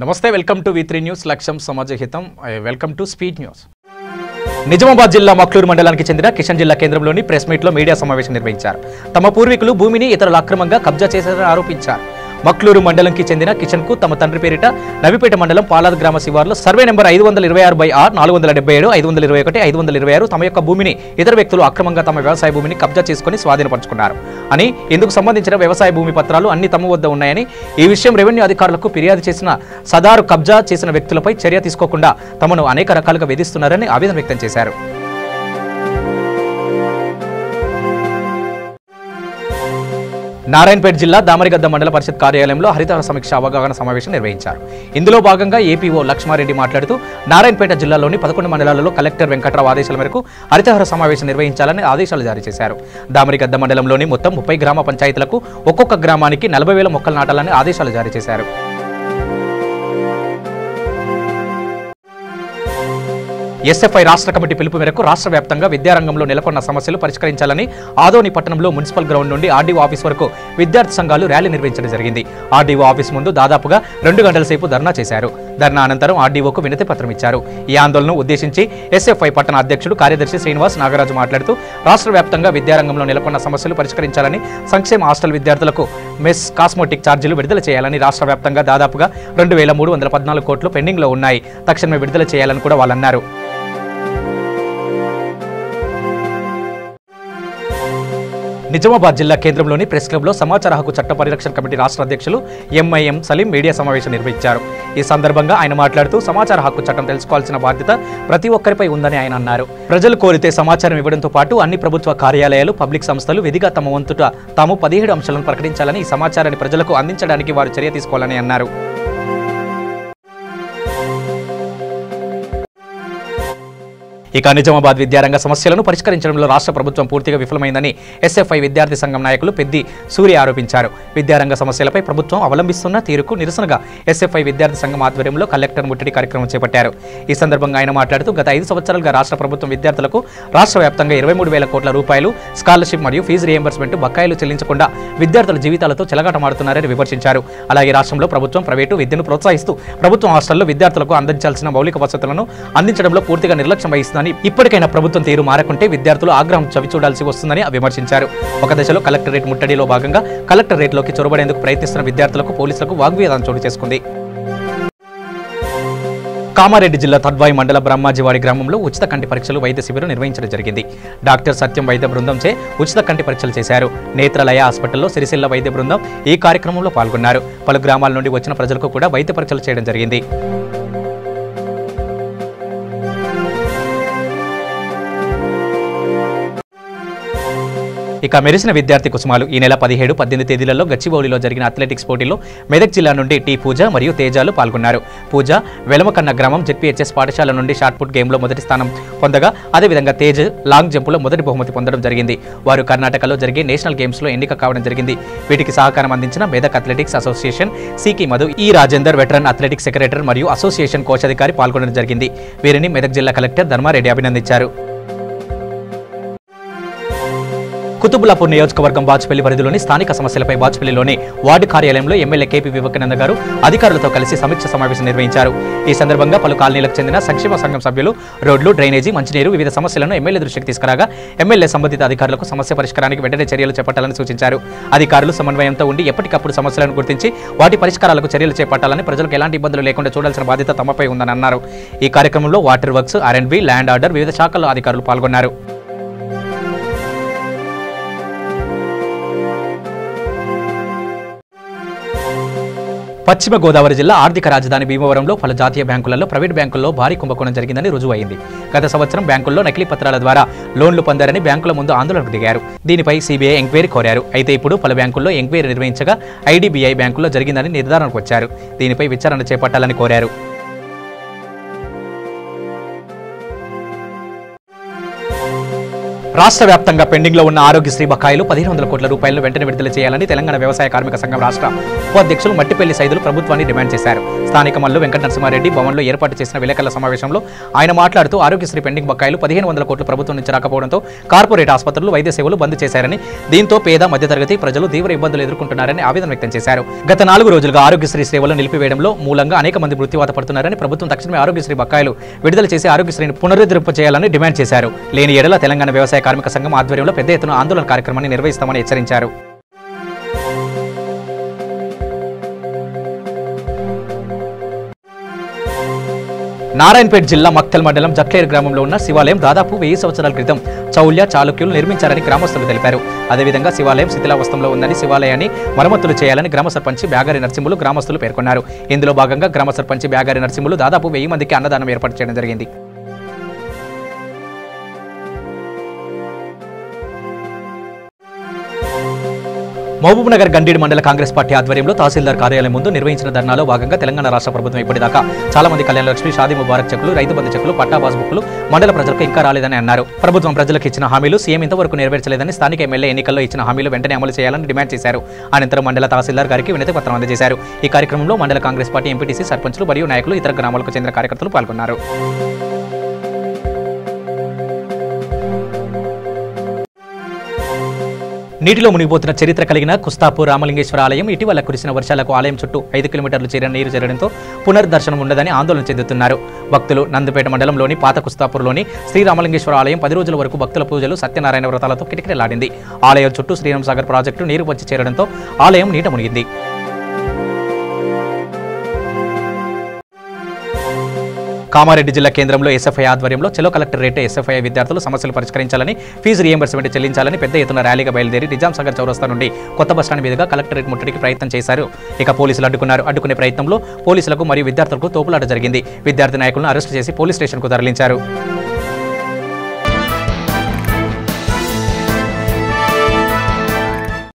నమస్తే welcome to V3 news లక్ష్యం సమాజహితం welcome to speed news Nizamabad జిల్లా మక్లూరు మండలానికి చెందిన కిషన్ జిల్లా కేంద్రంలోని ప్రెస్ మీట్ లో మీడియా సమావేశం నిర్వహించారు తమ పూర్వీకులు భూమిని ఇతరులు అక్రమంగా కబ్జా చేశారని ఆరోపించారు మక్లూరు మండలంకి చెందిన కిషన్ కు తమ తండ్రి పేరిట నవిపేట మండలం పాలాద్ గ్రామ శివార్లో సర్వే నెంబర్ 526/R 477 521 526 తమ యొక్క భూమిని ఇతర వ్యక్తులు అక్రమంగా తమ వ్యవసాయ భూమిని కబ్జా చేసుకుని స్వాధీనపరుచుకున్నారు అని ఇందుకు సంబంధించిన వ్యవసాయ భూమి పత్రాలు అన్ని తమ వద్ద ఉన్నాయని ఈ విషయం రెవెన్యూ అధికారులకు ఫిర్యాదు చేసిన సదారు కబ్జా చేసిన వ్యక్తులపై చర్య తీసుకోకుండా తమను అనేక రకాలుగా వేధిస్తున్నారని ఆవేదన వ్యక్తం చేశారు నారాయణపేట జిల్లా దామరిగద్ద మండల పరిషత్ కార్యాలయంలో హరితహార సమీక్ష అవగాహన సమావేశం నిర్వహించారు ఇందులో భాగంగా ఏపీఓ లక్ష్మారెడ్డి మాట్లాడుతూ నారాయణపేట జిల్లాలోని 11 మండలాలలో కలెక్టర్ వెంకట్రావు ఆదేశాల మేరకు హరితహార సమావేశం నిర్వహించాలని ఆదేశాలు జారీ చేశారు దామరిగద్ద మండలంలోని మొత్తం 30 గ్రామ పంచాయతీలకు ఒక్కొక్క గ్రామానికి 40,000 మొక్కలు నాటాలని ఆదేశాలు జారీ చేశారు ఎస్ఎఫ్ఐ రాష్ట్ర కమిటీ పిలుపు మేరకు రాష్ట్ర వ్యాప్తంగా విద్యారంగంలో నెలకొన్న సమస్యలు పరిష్కరించాలని ఆదోని పట్టణంలో మున్సిపల్ గ్రౌండ్ నుండి ఆర్డీఓ ఆఫీస్ వరకు విద్యార్థి సంఘాలు ర్యాలీ నిర్వహించడం జరిగింది ఆర్డీఓ ఆఫీస్ ముందు దాదాపుగా 2 గంటల సేపు ధర్నా చేశారు ధర్నా అనంతరం ఆర్డీఓకు వినతి పత్రం ఇచ్చారు ఈ ఆందోళనను ఉద్దేశించి ఎస్ఎఫ్ఐ పట్టణ అధ్యక్షుడు కార్యదర్శి శ్రీనివాస్ నాగరాజు మాట్లాడుతూ రాష్ట్ర వ్యాప్తంగా విద్యారంగంలో నెలకొన్న సమస్యలు పరిష్కరించాలని సంక్షేమ హాస్టల్ విద్యార్థులకు మెస్ కాస్మోటిక్ ఛార్జీలు విడుదల చేయాలని రాష్ట్ర వ్యాప్తంగా దాదాపుగా 2,314 కోట్లు పెండింగ్ లో ఉన్నాయి తక్షణమే విడుదల చేయాలని కూడా వాళ్ళన్నారు నిజామాబాద్ జిల్లా కేంద్రంలోని ప్రెస్ క్లబ్ లో సమాచార హక్కు చట్ట పరిరక్షణ కమిటీ రాష్ట్ర అధ్యక్షులు ఎంఐఎం సలీం మీడియా సమావేశం నిర్వహించారు ఈ సందర్భంగా ఆయన మాట్లాడుతూ సమాచార హక్కు చట్టం తెలుసుకోవాల్సిన బాధ్యత ప్రతి ఒక్కరిపై ఉందని ఆయన అన్నారు ప్రజలు కోరితే సమాచారం ఇవ్వడంతో పాటు అన్ని ప్రభుత్వ కార్యాలయాలు పబ్లిక్ సంస్థలు విధిగా తమ వంతుట తాము 17 అంశాలను ప్రకటించాలని ఈ సమాచారాన్ని ప్రజలకు అందించడానికి వారు చర్య తీసుకోవాలని అన్నారు ఇక నిజామాబాద్ విద్యారంగ సమస్యలను పరిష్కరించడంలో రాష్ట్ర ప్రభుత్వం పూర్తిగా విఫలమైందని ఎస్ఎఫ్ఐ విద్యార్థి సంఘం నాయకులు పెద్ది సూర్య ఆరోపించారు విద్యారంగ సమస్యలపై ప్రభుత్వం అవలంబిస్తున్న తీరుకు నిరసనగా ఎస్ఎఫ్ఐ విద్యార్థి సంఘం ఆధ్వర్యంలో కలెక్టర్ ముట్టడి కార్యక్రమం చేపట్టారు ఈ సందర్భంగా ఆయన మాట్లాడుతూ గత 5 సంవత్సరాలుగా రాష్ట్ర ప్రభుత్వం విద్యార్థులకు రాష్ట్ర వ్యాప్తంగా 23,000 కోట్ల రూపాయలు స్కాలర్షిప్ మరియు ఫీజు రియంబర్స్మెంట్ బకాయిలు చెల్లించకుండా విద్యార్థుల జీవితాలతో చెలగాటమాడుతున్నారని విమర్శించారు అలాగే రాష్ట్రంలో ప్రభుత్వం ప్రైవేటు విద్యను ప్రోత్సహిస్తూ ప్రభుత్వం హాస్టల్లో విద్యార్థులకు అందించాల్సిన మౌలిక వసతులను అందించడంలో పూర్తిగా నిర్లక్ష్యం వహిస్తుంది ఇప్పటికైనా ప్రభుత్వం తీరు మారకుంటే విద్యార్థులు ఆగ్రహం చవిచూడాల్సి వస్తుందని విమర్శించారు ఒక దశలో కలెక్టరేట్ ముట్టడిలో భాగంగా కలెక్టరేట్లోకి చొరబడేందుకు ప్రయత్నిస్తున్న విద్యార్థులకు పోలీసులకు వాగ్వివాదం చోటు చేసుకుంది కామారెడ్డి జిల్లా తద్వాయి మండల బ్రహ్మాజీవాడి గ్రామంలో ఉచిత కంటి పరీక్షలు వైద్య శిబిరం నిర్వహించడం జరిగింది డాక్టర్ సత్యం వైద్య బృందంచే ఉచిత కంటి పరీక్షలు చేశారు నేత్రాలయ హాస్పిటల్లో సిరిసిల్ల వైద్య బృందం ఈ కార్యక్రమంలో పాల్గొన్నారు పలు గ్రామాల నుండి వచ్చిన ప్రజలకు కూడా వైద్య పరీక్షలు చేయడం జరిగింది ఇక మెరిసిన విద్యార్థి కుసుమాలు ఈ నెల 17, 18 తేదీలలో గచ్చిబౌలిలో జరిగిన అథ్లెటిక్స్ పోటీలో మెదక్ జిల్లా నుండి టీ పూజ మరియు తేజాలు పాల్గొన్నారు పూజ వెలమకన్న గ్రామం జెడ్పీహెచ్ఎస్ పాఠశాల నుండి షాట్పుట్ గేమ్లో మొదటి స్థానం పొందగా అదేవిధంగా తేజ్ లాంగ్ జంపులో మొదటి బహుమతి పొందడం జరిగింది వారు కర్ణాటకలో జరిగే నేషనల్ గేమ్స్లో ఎన్నిక కావడం జరిగింది వీటికి సహకారం అందించిన మెదక్ అథ్లెటిక్స్ అసోసియేషన్ సికి మధు ఈ రాజేందర్ వెటరన్ అథ్లెటిక్స్ సెక్రటరీ మరియు అసోసియేషన్ కోశాధికారి పాల్గొనడం జరిగింది వీరిని మెదక్ జిల్లా కలెక్టర్ ధర్మారెడ్డి అభినందించారు కుతుబులాపూర్ నియోజకవర్గం బాచ్పల్లి పరిధిలోని స్థానిక సమస్యలపై బాచ్పల్లిలోని వార్డు కార్యాలయంలో ఎమ్మెల్యే కేపీ వివేకానంద గారు అధికారులతో కలిసి సమీక్ష సమావేశం నిర్వహించారు ఈ సందర్భంగా పలు కాలనీలకు చెందిన సంక్షేమ సంఘం సభ్యులు రోడ్లు డ్రైనేజీ మంచినీరు వివిధ సమస్యలను ఎమ్మెల్యే దృష్టికి తీసుకురాగా ఎమ్మెల్యే సంబంధిత అధికారులకు సమస్య పరిష్కారానికి వెంటనే చర్యలు చేపట్టాలని సూచించారు అధికారులు సమన్వయంతో ఉండి ఎప్పటికప్పుడు సమస్యలను గుర్తించి వాటి పరిష్కారాలకు చర్యలు చేపట్టాలని ప్రజలకు ఎలాంటి ఇబ్బందులు లేకుండా చూడాల్సిన బాధ్యత తమపై ఉందని అన్నారు ఈ కార్యక్రమంలో water works R&B land order వివిధ శాఖల్లో అధికారులు పాల్గొన్నారు పశ్చిమ గోదావరి జిల్లా ఆర్థిక రాజధాని భీమవరంలో పలు జాతీయ బ్యాంకులలో ప్రైవేట్ బ్యాంకుల్లో భారీ కుంభకోణం జరిగిందని రుజువైంది గత సంవత్సరం బ్యాంకుల్లో నకిలీ పత్రాల ద్వారా లోన్లు పొందారని బ్యాంకుల ముందు ఆందోళనకు దిగారు దీనిపై సిబిఐ ఎంక్వైరీ కోరారు అయితే ఇప్పుడు పలు బ్యాంకుల్లో ఎంక్వైరీ నిర్వహించగా ఐడిబిఐ బ్యాంకుల్లో జరిగిందని నిర్ధారణకు వచ్చారు దీనిపై విచారణ చేపట్టాలని కోరారు రాష్ట్ర వ్యాప్తంగా పెండింగ్లో ఉన్న ఆరోగ్యశ్రీ బకాయిలు 1500 కోట్ల రూపాయలను వెంటనే విడుదల చేయాలని తెలంగాణ వ్యవసాయ కార్మిక సంఘం రాష్ట్ర ఉపాధ్యక్షులు మట్టిపల్లి సైదులు ప్రభుత్వాన్ని డిమాండ్ చేశారు. స్థానిక మల్లు వెంకట నరసింహారెడ్డి భవన్లో ఏర్పాటు చేసిన విలేకరుల సమావేశంలో ఆయన మాట్లాడుతూ ఆరోగ్యశ్రీ పెండింగ్ బకాయిలు 1500 కోట్ల ప్రభుత్వం నుంచి రాకపోవడంతో కార్పొరేట్ ఆసుపత్రులు వైద్య సేవలు బంద్ చేశారని, దీంతో పేద మధ్యతరగతి ప్రజలు తీవ్ర ఇబ్బందులు ఎదుర్కొంటున్నారని ఆవేదన వ్యక్తం చేశారు. గత 4 రోజులుగా ఆరోగ్యశ్రీ సేవలు నిలిపివేయడంలో మూలంగా అనేక మంది మృత్యువాత పడుతున్నారని, ప్రభుత్వం తక్షణమే ఆరోగ్యశ్రీ బకాయిలు విడుదల చేసి ఆరోగ్యశ్రీని పునరుద్ధరింప చేయాలని డిమాండ్ చేశారు. లేని ఎడల తెలంగాణ వ్యవసాయ కార్మిక సంఘం ఆధ్వర్యంలో పెద్ద ఎత్తున ఆందోళన కార్యక్రమాన్ని నిర్వహిస్తామని హెచ్చరించారు. నారాయణపేట జిల్లా మక్తల్ మండలం జట్లేరు గ్రామంలో ఉన్న శివాలయం దాదాపు 1000 సంవత్సరాల క్రితం చౌల్య చాళుక్యులు నిర్మించారని గ్రామస్తులు తెలిపారు. అదేవిధంగా శివాలయం శిథిలావస్థంలో ఉందని, శివాలయాన్ని మరమ్మతులు చేయాలని గ్రామ సర్పంచ్ బ్యాగారి నరసింహులు గ్రామస్తులు పేర్కొన్నారు. ఇందులో భాగంగా గ్రామ సర్పంచ్ బ్యాగారి నరసింహులు దాదాపు 1000 మందికి అన్నదానం ఏర్పాటు చేయడం జరిగింది. మహబూబ్నగర్ గండీడు మండల కాంగ్రెస్ పార్టీ ఆధ్వర్యంలో తహసీల్దార్ కార్యాలయం ముందు నిర్వహించిన ధర్నాలో భాగంగా తెలంగాణ రాష్ట్ర ప్రభుత్వం ఇప్పటిదాకా చాలా మంది కళ్యాణ లక్ష్మి, షాదీ ముబారక్ చెక్కులు, రైతు బంధు చెక్కులు, పట్టా పాస్బుక్లు మండల ప్రజలకు ఇంకా రాలేదని అన్నారు. ప్రభుత్వం ప్రజలకు ఇచ్చిన హామీలు సీఎం ఇంతవరకు నెరవేర్చలేదని, స్థానిక ఎమ్మెల్యే ఎన్నికల్లో ఇచ్చిన హామీలు వెంటనే అమలు చేయాలని డిమాండ్ చేశారు. అనంతరం మండల తహసీల్దార్ గారికి వినతి పత్రం అందజేశారు. ఈ కార్యక్రమంలో మండల కాంగ్రెస్ పార్టీ ఎంపీటీసీ, సర్పంచులు మరియు నాయకులు, ఇతర గ్రామాలకు చెందిన కార్యకర్తలు పాల్గొన్నారు. నీటిలో మునిగిపోతున్న చరిత్ర కలిగిన కుస్తాపూర్ రామలింగేశ్వర ఆలయం ఇటీవల కురిసిన వర్షాలకు ఆలయం చుట్టూ 5 కిలోమీటర్లు చేరిన నీరు చేరడంతో పునర్దర్శనం ఉండదని ఆందోళన చెందుతున్నారు. భక్తులు నందిపేట మండలంలోని పాత కుస్తాపూర్లోని శ్రీ రామలింగేశ్వర ఆలయం 10 రోజుల వరకు భక్తుల పూజలు, సత్యనారాయణ వ్రతాలతో కిటకిటలాడింది. ఆలయం చుట్టూ శ్రీరామ్ సాగర్ ప్రాజెక్టు నీరు వచ్చి చేరడంతో ఆలయం నీట మునిగింది. కామారెడ్డి జిల్లా కేంద్రంలో ఎస్ఎఫ్ఐ ఆధ్వర్యంలో చెలో కలెక్టరేట్ ఎస్ఎఫ్ఐ విద్యార్థులు సమస్యలు పరిష్కరించాలని, ఫీజు రియంబర్స్మెంట్ చెల్లించాలని పెద్ద ఎత్తున ర్యాలీగా బయలుదేరి నిజాం సాగర్ చౌరస్తా నుండి కొత్త బస్టాండ్ మీదుగా కలెక్టరేట్ ముట్టడికి ప్రయత్నం చేశారు. ఇక పోలీసులు అడ్డుకున్నారు. అడ్డుకునే ప్రయత్నంలో పోలీసులకు మరియు విద్యార్థులకు తోపులాట జరిగింది. విద్యార్థి నాయకులను అరెస్టు చేసి పోలీస్ స్టేషన్కు తరలించారు.